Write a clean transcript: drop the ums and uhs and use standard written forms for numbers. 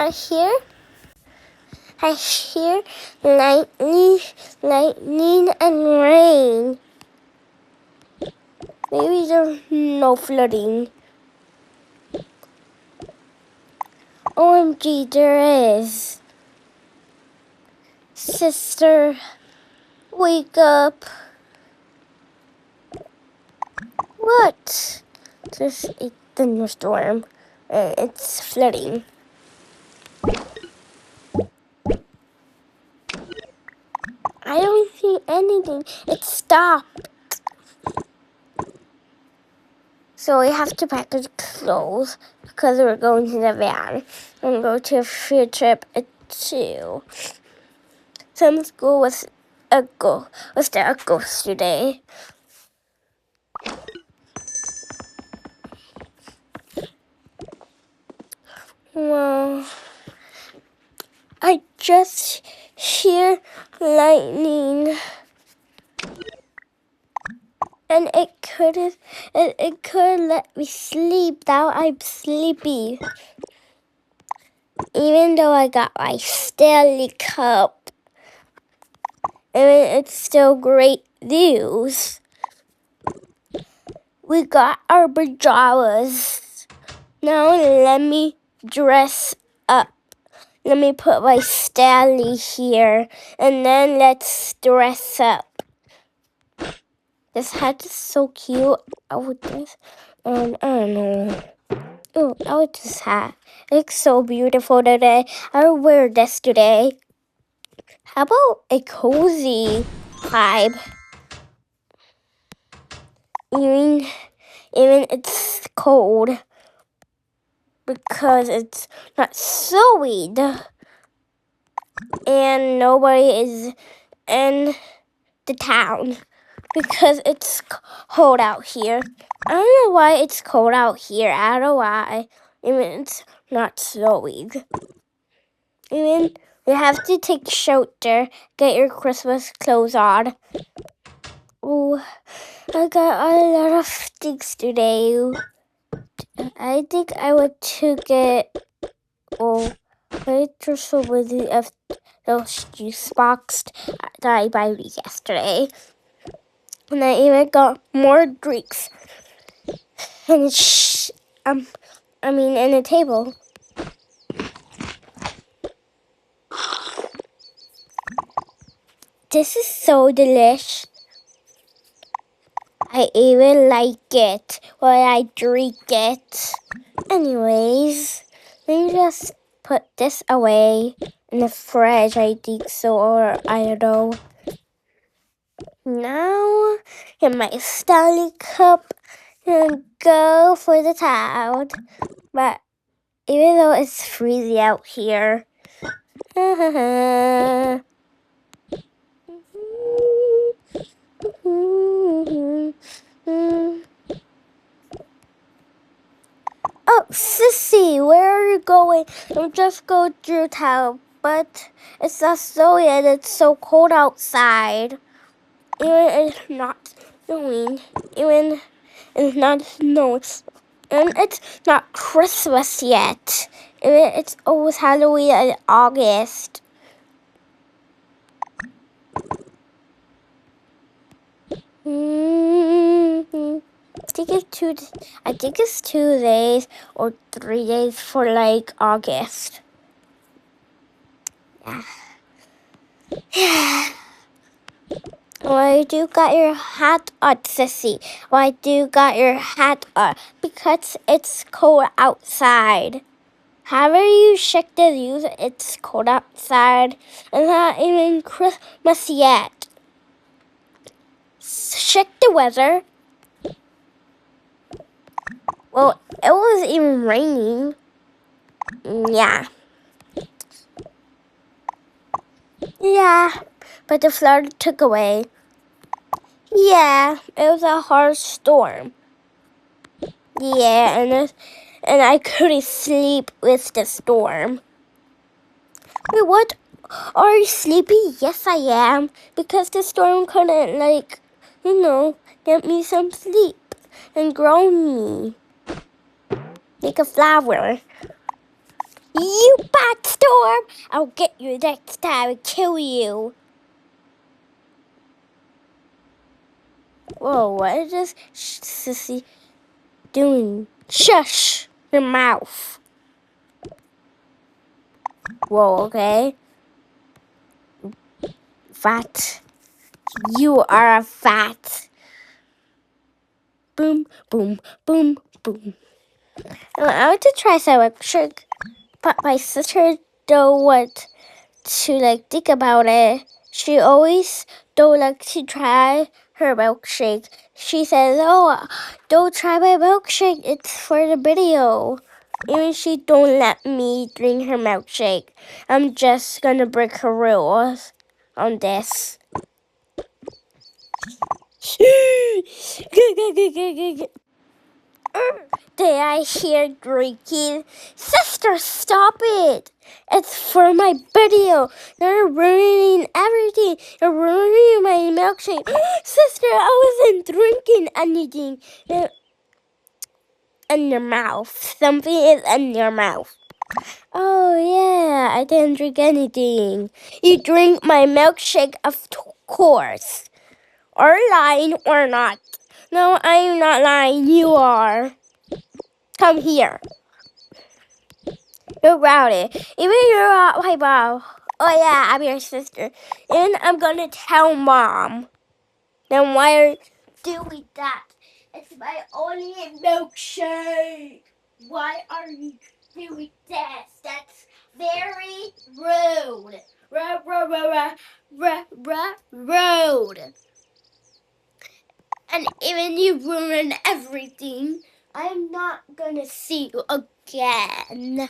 I hear lightning and rain. Maybe there's no flooding. OMG, there is. Sister, wake up. What? There's a thunderstorm. It's flooding. I don't see anything. It stopped. So we have to pack our clothes because we're going to the van and go to a field trip too. Some school was there a ghost today. Well, I just hear lightning. And it could let me sleep. Now I'm sleepy. Even though I got my Stanley Cup. And it's still great news. We got our pajamas. Now let me dress up. Let me put my Stanley here. And then let's dress up. This hat is so cute. I would just, I don't know. Oh, I would this hat. It looks so beautiful today. I will wear this today. How about a cozy vibe? Even it's cold because it's not snowing and nobody is in the town. Because it's cold out here. I don't know why it's cold out here. I don't know why. Even it's not snowing. Even you have to take shelter. Get your Christmas clothes on. Oh, I got a lot of things today. I think I want to get. Oh, I just so busy of those juice boxes that I bought yesterday. And I even got more drinks. And in a table. This is so delicious. I even like it while I drink it. Anyways, let me just put this away in the fridge, I think so, or I don't know. Now, get my Stanley Cup and go for the town. But even though it's freezing out here. Oh, Sissy, where are you going? I'm just going through town, but it's not snowing and it's so cold outside. Even it's not snowing. Even it's not snowing. And it's not Christmas yet. Even it's almost Halloween in August. I think it's 2 days or 3 days for like August. Yeah. Why do you got your hat on, Sissy? Why do you got your hat on? Because it's cold outside. Haven't you checked the news? It's cold outside. And not even Christmas yet. Check the weather. Well, it was even raining. Yeah. Yeah, but the flood took away. Yeah, it was a hard storm. Yeah, and I couldn't sleep with the storm. Wait, what? Are you sleepy? Yes, I am. Because the storm couldn't, get me some sleep and grow me like a flower. You bad Storm! I'll get you next time and kill you. Whoa, what is this sissy doing? Shush your mouth. Whoa, okay. Fat. You are a fat. Boom, boom, boom, boom. I want to try some milkshake, but my sister don't want to think about it. She always don't like to try her milkshake. She says, "Oh, don't try my milkshake. It's for the video." Even she don't let me drink her milkshake. I'm just gonna break her rules on this. Did I hear drinking? Sister, stop it! It's for my video. You're ruining everything. You're ruining my milkshake. Sister, I wasn't drinking anything. In your mouth. Something is in your mouth. Oh, yeah, I didn't drink anything. You drink my milkshake, of course. Are you lying or not? No, I'm not lying. You are. Come here. You're rowdy. Even you're my mom. Oh yeah, I'm your sister. And I'm gonna tell Mom. Then why are you doing that? It's my only milkshake. Why are you doing this? That's very rude. Rude. And even you ruin everything, I'm not gonna see you again.